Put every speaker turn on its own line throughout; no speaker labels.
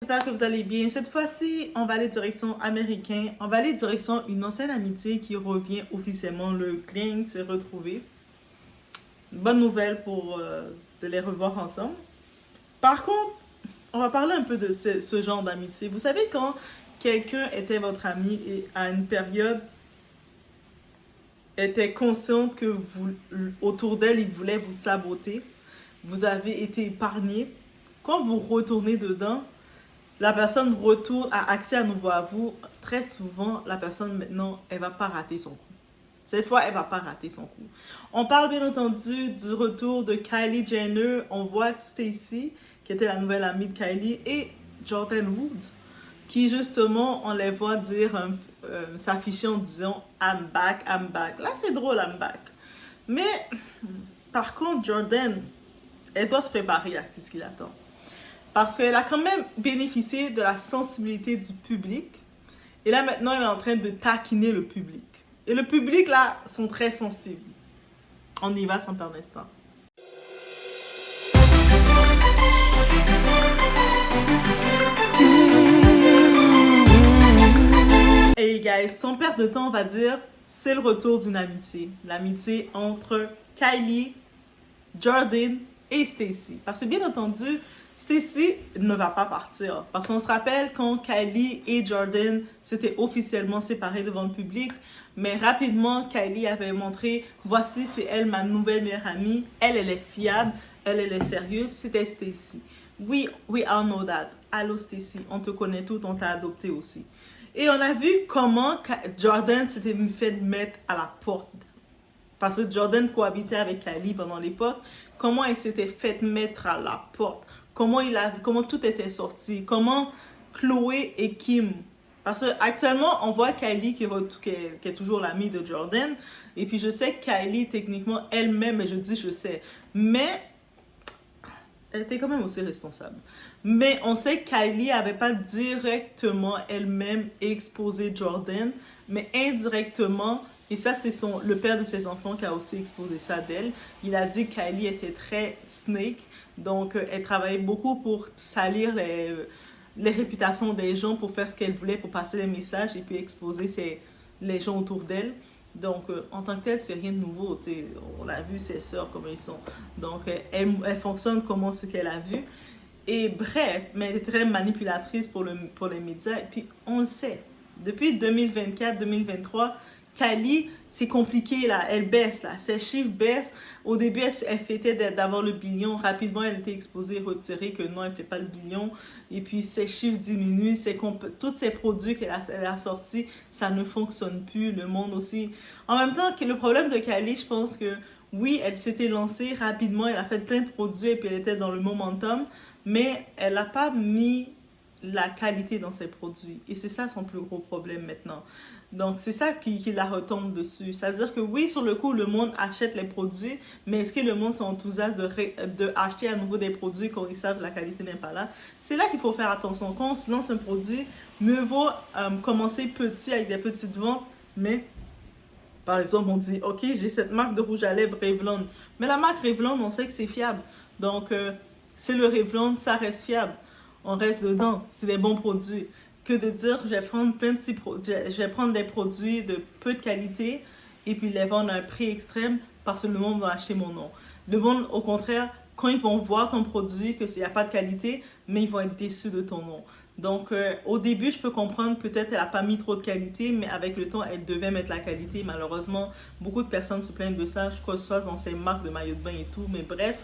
j'espère que vous allez bien. Cette fois-ci, on va aller direction américain. On va aller direction une ancienne amitié qui revient officiellement. Le gang s'est retrouvé. Bonne nouvelle pour de les revoir ensemble. Par contre, on va parler un peu de ce genre d'amitié. Vous savez quand quelqu'un était votre ami et à une période était consciente que vous, autour d'elle, il voulait vous saboter, vous avez été épargné. Quand vous retournez dedans, la personne retourne à accès à nouveau à vous. Très souvent, la personne maintenant, elle va pas rater son coup. Cette fois, elle va pas rater son coup. On parle bien entendu du retour de Kylie Jenner. On voit Stacy, qui était la nouvelle amie de Kylie, et Jordan Woods, qui justement, on les voit dire, s'afficher en disant I'm back, I'm back. Là, c'est drôle, I'm back. Mais, par contre, Jordan, elle doit se préparer à ce qu'il attend. Parce qu'elle a quand même bénéficié de la sensibilité du public. Et là, maintenant, elle est en train de taquiner le public. Et le public, là, sont très sensibles. On y va sans perdre d'instant. Hey guys, sans perdre de temps, on va dire, c'est le retour d'une amitié. L'amitié entre Kylie, Jordan et Stacy. Parce que bien entendu, Stacy ne va pas partir. Parce qu'on se rappelle quand Kylie et Jordan s'étaient officiellement séparés devant le public, mais rapidement, Kylie avait montré, voici, c'est elle ma nouvelle meilleure amie. Elle est fiable, elle est sérieuse. C'était Stacy. We all know that. Allô Stacy, on te connaît tout, on t'a adopté aussi. Et on a vu comment Jordan s'était fait mettre à la porte. Parce que Jordan cohabitait avec Kylie pendant l'époque. Comment elle s'était fait mettre à la porte. Comment tout était sorti. Comment Chloé et Kim. Parce qu'actuellement, on voit Kylie qui est toujours l'amie de Jordan. Et puis je sais que Kylie, techniquement, elle-même, et je sais. Mais elle était quand même aussi responsable. Mais on sait que Kylie n'avait pas directement elle-même exposé Jordan, mais indirectement, et ça c'est le père de ses enfants qui a aussi exposé ça d'elle. Il a dit que Kylie était très snake, donc elle travaillait beaucoup pour salir les réputations des gens, pour faire ce qu'elle voulait, pour passer les messages et puis exposer les gens autour d'elle. Donc, en tant que telle, c'est rien de nouveau. T'sais. On a vu ses sœurs, comment ils sont. Donc, elle fonctionne comme ce qu'elle a vu. Et bref, mais elle est très manipulatrice pour les médias. Et puis, on le sait. Depuis 2024-2023, Kylie, c'est compliqué, là. Elle baisse, là. Ses chiffres baissent. Au début, elle fêtait d'avoir le billion. Rapidement, elle était exposée, retirée, que non, elle ne fait pas le billion. Et puis, ses chiffres diminuent. Tous ces produits qu'elle a sortis, ça ne fonctionne plus. Le monde aussi. En même temps, le problème de Kylie, je pense que, oui, elle s'était lancée rapidement. Elle a fait plein de produits et puis elle était dans le momentum. Mais elle n'a pas mis la qualité dans ses produits. Et c'est ça son plus gros problème maintenant. Donc, c'est ça qui la retombe dessus. C'est-à-dire que oui, sur le coup, le monde achète les produits, mais est-ce que le monde s'enthousiasme de acheter à nouveau des produits quand ils savent que la qualité n'est pas là? C'est là qu'il faut faire attention. Quand on se lance un produit, mieux vaut commencer petit avec des petites ventes, mais par exemple, on dit, ok, j'ai cette marque de rouge à lèvres Revlon. Mais la marque Revlon, on sait que c'est fiable. Donc, c'est le Revlon, ça reste fiable. On reste dedans, c'est des bons produits. Que de dire, je vais prendre je vais prendre des produits de peu de qualité et puis les vendre à un prix extrême parce que le monde va acheter mon nom. Le monde, au contraire, quand ils vont voir ton produit, que s'il n'y a pas de qualité, mais ils vont être déçus de ton nom. Donc, au début, je peux comprendre, peut-être elle n'a pas mis trop de qualité, mais avec le temps, elle devait mettre la qualité. Malheureusement, beaucoup de personnes se plaignent de ça, je crois que ce soit dans ces marques de maillots de bain et tout, mais bref.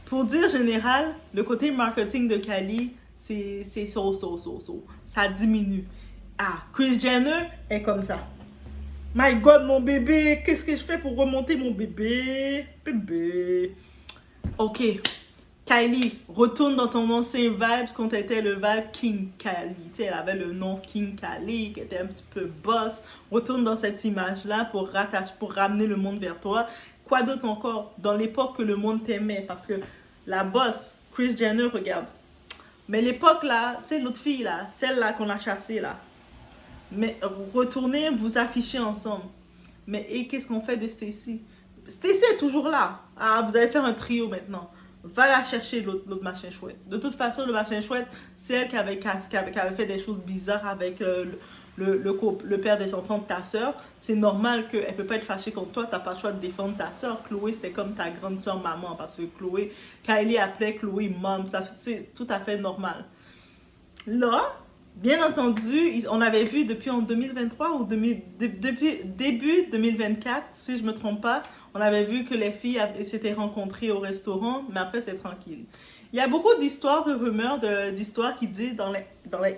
Pour dire général, le côté marketing de Kylie, c'est so. Ça diminue. Ah, Kris Jenner est comme ça. My God, mon bébé, qu'est-ce que je fais pour remonter mon bébé? Bébé. Ok, Kylie, retourne dans ton ancien vibes quand t'étais le vibe King Kylie. Tu sais, elle avait le nom King Kylie, qui était un petit peu boss. Retourne dans cette image-là pour ramener le monde vers toi. Quoi d'autre encore? Dans l'époque que le monde t'aimait, parce que la boss, Kris Jenner, regarde. Mais l'époque là, tu sais, l'autre fille là, celle-là qu'on a chassée là. Mais retournez, vous affichez ensemble. Mais et qu'est-ce qu'on fait de Stacy? Stacy est toujours là. Ah, vous allez faire un trio maintenant. va la chercher l'autre machin chouette. De toute façon, le machin chouette, c'est elle qui avait fait des choses bizarres avec le père des enfants de ta soeur. C'est normal qu'elle ne peut pas être fâchée contre toi, tu n'as pas le choix de défendre ta soeur. Chloé, c'était comme ta grande soeur maman, parce que Kylie appelait Chloé mom, c'est tout à fait normal. Là, bien entendu, on avait vu depuis en 2023 ou depuis début 2024, si je ne me trompe pas, on avait vu que les filles s'étaient rencontrées au restaurant, mais après c'est tranquille. Il y a beaucoup d'histoires, de rumeurs, d'histoires qui disent dans les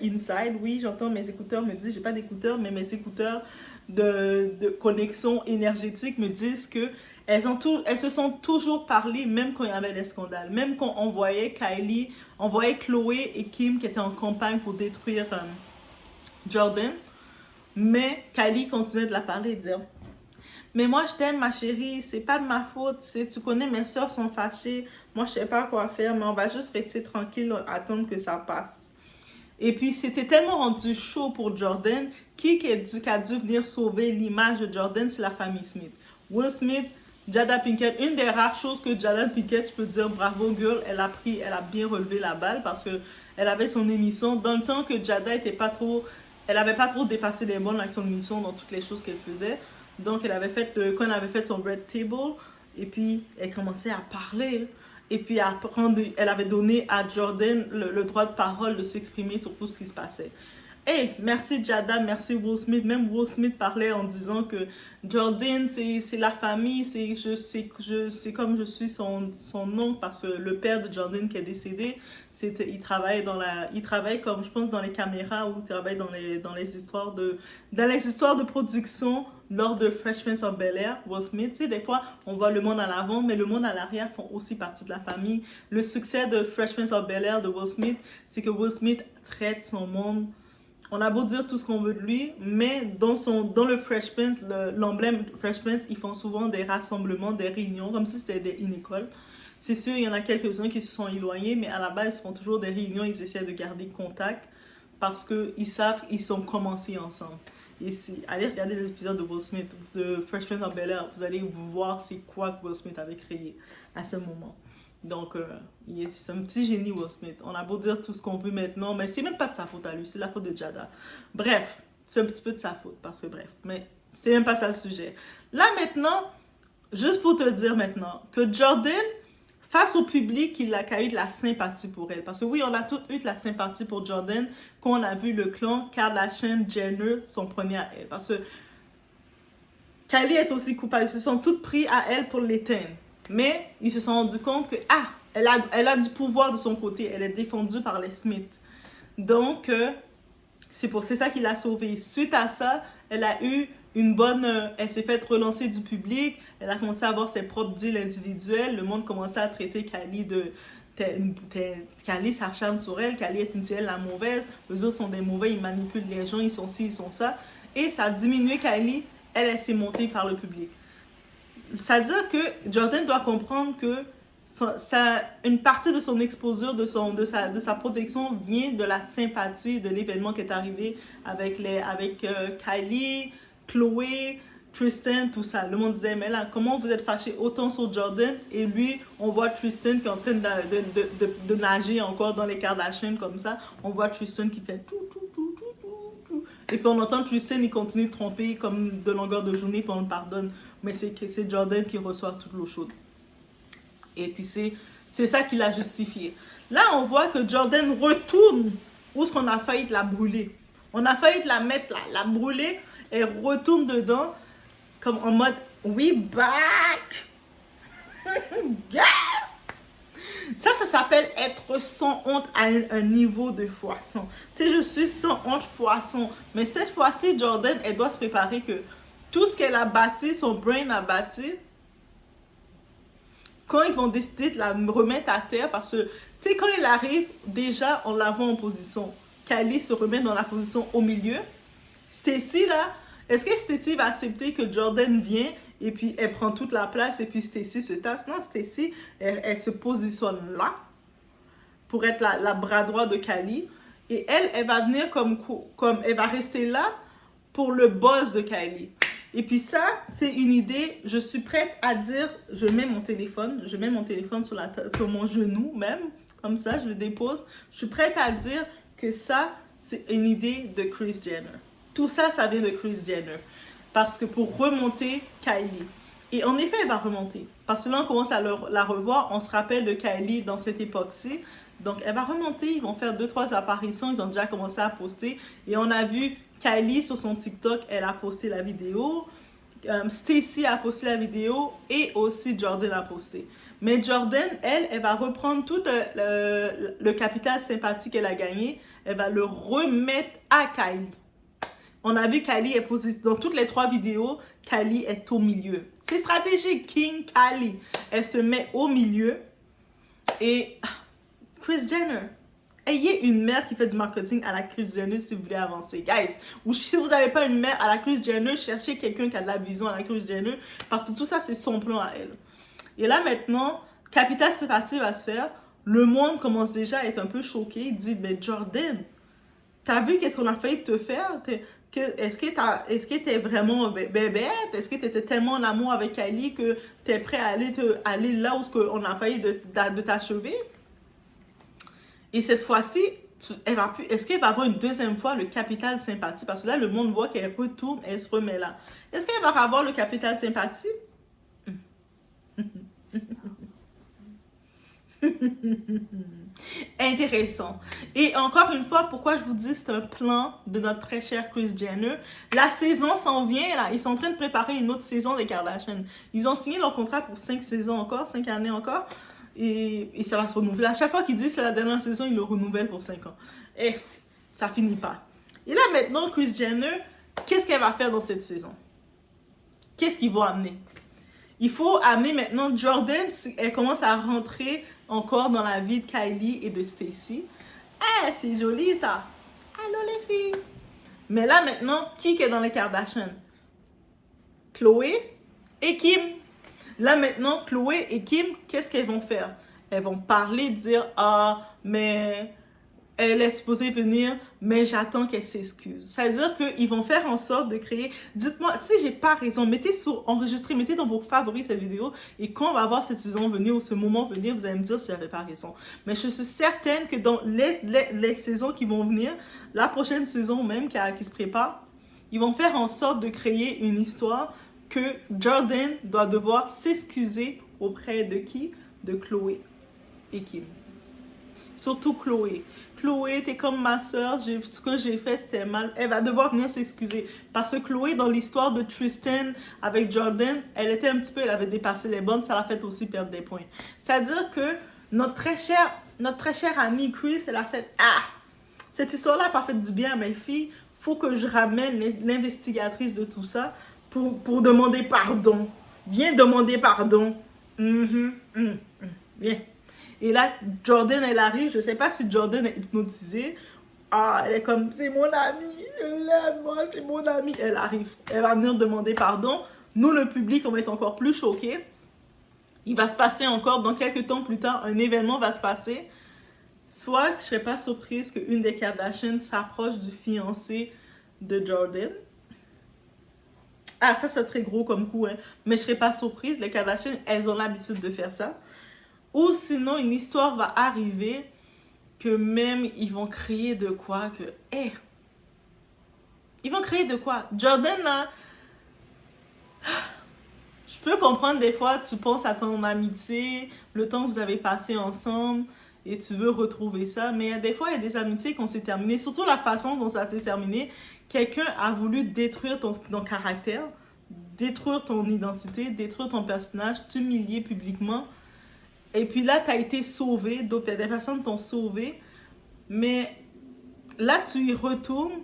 inside, oui, j'entends mes écouteurs me disent, j'ai pas d'écouteurs, mais mes écouteurs de connexion énergétique me disent que elles se sont toujours parlé, même quand il y avait des scandales. Même quand on voyait Chloé et Kim qui étaient en campagne pour détruire Jordan. Mais Kylie continuait de la parler et de dire: mais moi je t'aime ma chérie, c'est pas de ma faute, tu connais mes soeurs sont fâchées, moi je sais pas quoi faire, mais on va juste rester tranquille, attendre que ça passe. Et puis c'était tellement rendu chaud pour Jordan, qui a dû venir sauver l'image de Jordan, c'est la famille Smith. Will Smith, Jada Pinkett, une des rares choses que Jada Pinkett, je peux dire bravo girl, elle a bien relevé la balle parce que elle avait son émission dans le temps que Jada était pas trop, elle avait pas trop dépassé les bornes avec son émission dans toutes les choses qu'elle faisait. Donc elle avait fait, quand elle avait fait son Red Table, et puis elle commençait à parler. Et puis elle avait donné à Jordan le droit de parole de s'exprimer sur tout ce qui se passait. Et merci Jada, merci Will Smith. Même Will Smith parlait en disant que Jordan, c'est la famille, c'est comme je suis son oncle parce que le père de Jordan qui est décédé, il travaille comme je pense dans les caméras ou il travaille dans les histoires de production lors de Fresh Prince of Bel-Air. Will Smith, tu sais, des fois on voit le monde à l'avant, mais le monde à l'arrière font aussi partie de la famille. Le succès de Fresh Prince of Bel-Air de Will Smith, c'est que Will Smith traite son monde. On a beau dire tout ce qu'on veut de lui, mais dans le Fresh Prince, l'emblème Fresh Prince, ils font souvent des rassemblements, des réunions, comme si c'était une école. C'est sûr, il y en a quelques-uns qui se sont éloignés, mais à la base, ils font toujours des réunions, ils essaient de garder contact parce qu'ils savent qu'ils sont commencés ensemble. Et allez regarder les épisodes de Will Smith, de Fresh Prince of Bel-Air, vous allez voir c'est quoi que Will Smith avait créé à ce moment. Donc, c'est un petit génie, Will Smith. On a beau dire tout ce qu'on veut maintenant, mais c'est même pas de sa faute à lui, c'est la faute de Jada. Bref, c'est un petit peu de sa faute, parce que bref, mais c'est même pas ça le sujet. Là, maintenant, juste pour te dire maintenant, que Jordan, face au public, il a eu de la sympathie pour elle. Parce que oui, on a tous eu de la sympathie pour Jordan quand on a vu le clan Kardashian-Jenner s'en prenait à elle. Parce que Kylie est aussi coupable. Ils se sont tous pris à elle pour l'éteindre. Mais ils se sont rendus compte que, elle a du pouvoir de son côté. Elle est défendue par les Smith. Donc, c'est ça qui l'a sauvée. Suite à ça, elle a eu elle s'est fait relancer du public. Elle a commencé à avoir ses propres deals individuels. Le monde commençait à traiter Kylie Kylie s'acharne sur elle. Kylie est elle la mauvaise. Les autres sont des mauvais. Ils manipulent les gens. Ils sont ci, ils sont ça. Et ça a diminué Kylie. Elle s'est montée par le public. C'est-à-dire que Jordan doit comprendre que une partie de son exposure, de sa protection vient de la sympathie de l'événement qui est arrivé avec Kylie, Chloé, Tristan, tout ça. Le monde disait, mais là, comment vous êtes fâchés autant sur Jordan? Et lui, on voit Tristan qui est en train de nager encore dans les Kardashians comme ça. On voit Tristan qui fait tout. Et puis on entend Tristan, il continue de tromper comme de longueur de journée, puis on le pardonne. Mais c'est Jordan qui reçoit toute l'eau chaude. Et puis c'est ça qui l'a justifié. Là, on voit que Jordan retourne où est-ce qu'on a failli la brûler. On a failli la mettre là, la brûler, et retourne dedans comme en mode « We back! » Ça s'appelle être sans honte à un niveau de fois-100. Tu sais, je suis sans honte fois-100. Mais cette fois-ci, Jordan, elle doit se préparer que tout ce qu'elle a bâti, son brain a bâti, quand ils vont décider de la remettre à terre, parce que, tu sais, quand il arrive, déjà, on la voit en position. Kylie se remet dans la position au milieu. Stacy, là, est-ce que Stacy va accepter que Jordan vient et puis elle prend toute la place et puis Stacy se tasse? Non, Stacy, elle se positionne là pour être la bras droit de Kylie. Et elle va venir comme elle va rester là pour le boss de Kylie. Et puis ça, c'est une idée, je suis prête à dire, je mets mon téléphone sur mon genou même, comme ça, je le dépose. Je suis prête à dire que ça, c'est une idée de Kris Jenner. Tout ça, ça vient de Kris Jenner. Parce que pour remonter Kylie. Et en effet, elle va remonter. Parce que là, on commence à la revoir. On se rappelle de Kylie dans cette époque-ci. Donc, elle va remonter. Ils vont faire 2-3 apparitions. Ils ont déjà commencé à poster. Et on a vu Kylie sur son TikTok. Elle a posté la vidéo. Stacy a posté la vidéo. Et aussi Jordan a posté. Mais Jordan, elle va reprendre tout le capital sympathie qu'elle a gagné. Elle va le remettre à Kylie. On a vu Kylie est posée dans toutes les 3 vidéos. Kylie est au milieu. C'est stratégique. King Kylie. Elle se met au milieu. Et Kris Jenner. Ayez une mère qui fait du marketing à la Kris Jenner si vous voulez avancer. Guys, ou si vous n'avez pas une mère à la Kris Jenner, cherchez quelqu'un qui a de la vision à la Kris Jenner. Parce que tout ça, c'est son plan à elle. Et là, maintenant, capital sympathie va se faire. Le monde commence déjà à être un peu choqué. Il dit, mais Jordan, t'as vu qu'est-ce qu'on a failli te faire? Est-ce que t'es vraiment bébête? Est-ce que t'étais tellement en amour avec Kylie que t'es prêt à aller là où on a failli de t'achever? Et cette fois-ci, est-ce qu'elle va avoir une deuxième fois le capital sympathie? Parce que là, le monde voit qu'elle retourne, elle se remet là. Est-ce qu'elle va avoir le capital sympathie? Intéressant. Et encore une fois, pourquoi je vous dis c'est un plan de notre très chère Kris Jenner. La saison s'en vient là. Ils sont en train de préparer une autre saison des Kardashians. Ils ont signé leur contrat pour 5 saisons encore, 5 années encore. Et ça va se renouveler. À chaque fois qu'ils disent c'est la dernière saison, ils le renouvellent pour 5 ans. Et ça finit pas. Et là maintenant, Kris Jenner, qu'est-ce qu'elle va faire dans cette saison? Qu'est-ce qu'ils vont amener? Il faut amener maintenant Jordan, elle commence à rentrer encore dans la vie de Kylie et de Stacy. Eh, c'est joli ça. Allô les filles. Mais là maintenant, qui est dans les Kardashians? Khloé et Kim. Là maintenant, Khloé et Kim, qu'est-ce qu'elles vont faire? Elles vont parler, dire « Ah, mais elle est supposée venir, mais j'attends qu'elle s'excuse. » C'est-à-dire qu'ils vont faire en sorte de créer... Dites-moi, si j'ai pas raison, enregistrez, mettez dans vos favoris cette vidéo, et quand on va voir cette saison venir ou ce moment venir, vous allez me dire si j'avais pas raison. Mais je suis certaine que dans les saisons qui vont venir, la prochaine saison même qui se prépare, ils vont faire en sorte de créer une histoire que Jordan doit devoir s'excuser auprès de qui? De Khloé et Kim. Surtout Khloé. Khloé, t'es comme ma soeur, ce que j'ai fait, c'était mal. Elle va devoir venir s'excuser. Parce que Khloé, dans l'histoire de Tristan avec Jordan, elle avait dépassé les bornes, ça l'a fait aussi perdre des points. C'est-à-dire que notre très chère amie Kris, elle a fait « Ah! Cette histoire-là n'a pas fait du bien à mes filles. Faut que je ramène l'investigatrice de tout ça pour demander pardon. Viens demander pardon. Viens. » Et là, Jordan, elle arrive. Je ne sais pas si Jordan est hypnotisée. Ah, elle est comme, c'est mon amie. Je l'aime, moi, c'est mon amie. Elle arrive. Elle va venir demander pardon. Nous, le public, on va être encore plus choqués. Il va se passer encore, dans quelques temps plus tard, un événement va se passer. Soit je ne serais pas surprise qu'une des Kardashians s'approche du fiancé de Jordan. Ah, ça serait gros comme coup, hein. Mais je ne serais pas surprise. Les Kardashians, elles ont l'habitude de faire ça. Ou sinon, une histoire va arriver que même ils vont créer de quoi que... ils vont créer de quoi? Jordan, là... Je peux comprendre des fois, tu penses à ton amitié, le temps que vous avez passé ensemble, et tu veux retrouver ça. Mais des fois, il y a des amitiés qui s'est terminées. Surtout la façon dont ça s'est terminé. Quelqu'un a voulu détruire ton caractère, détruire ton identité, détruire ton personnage, t'humilier publiquement. Et puis là, tu as été sauvé, donc des personnes t'ont sauvé, mais là, tu y retournes,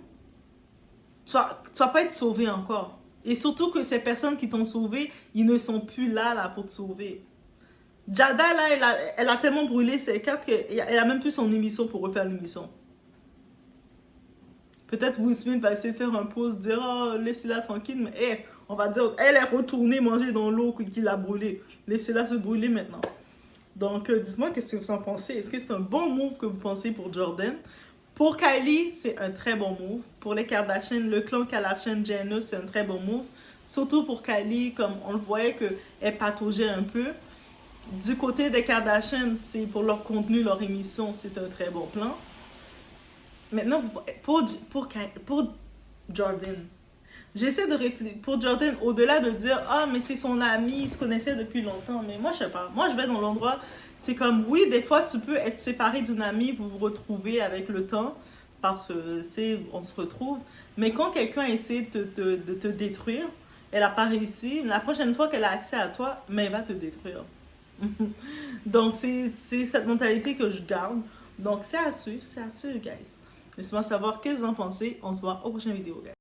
tu vas pas être sauvé encore. Et surtout que ces personnes qui t'ont sauvé, ils ne sont plus là pour te sauver. Jada, là, elle a tellement brûlé ses cartes qu'elle a même plus son émission pour refaire l'émission. Peut-être Will Smith va essayer de faire un pause, dire « Oh, laissez-la tranquille », mais on va dire « Elle est retournée manger dans l'eau qui l'a brûlée. Laissez-la se brûler maintenant. » Donc, dites-moi qu'est-ce que vous en pensez. Est-ce que c'est un bon move que vous pensez pour Jordan? Pour Kylie, c'est un très bon move. Pour les Kardashians, le clan Kardashian-Jenner, c'est un très bon move. Surtout pour Kylie, comme on le voyait qu'elle pataugeait un peu. Du côté des Kardashians, c'est pour leur contenu, leur émission, c'est un très bon plan. Maintenant, pour Jordan, j'essaie de réfléchir. Pour Jordan, au-delà de dire, ah, mais c'est son ami, ils se connaissaient depuis longtemps. Mais moi, je sais pas. Moi, je vais dans l'endroit, c'est comme, oui, des fois, tu peux être séparé d'une amie, vous vous retrouvez avec le temps, parce que, c'est, on se retrouve. Mais quand quelqu'un essaie de te détruire, elle n'a pas réussi, la prochaine fois qu'elle a accès à toi, mais elle va te détruire. Donc, c'est cette mentalité que je garde. Donc, c'est à suivre, guys. Laissez-moi savoir qu'est-ce que vous en pensez. On se voit aux prochaines vidéos, guys.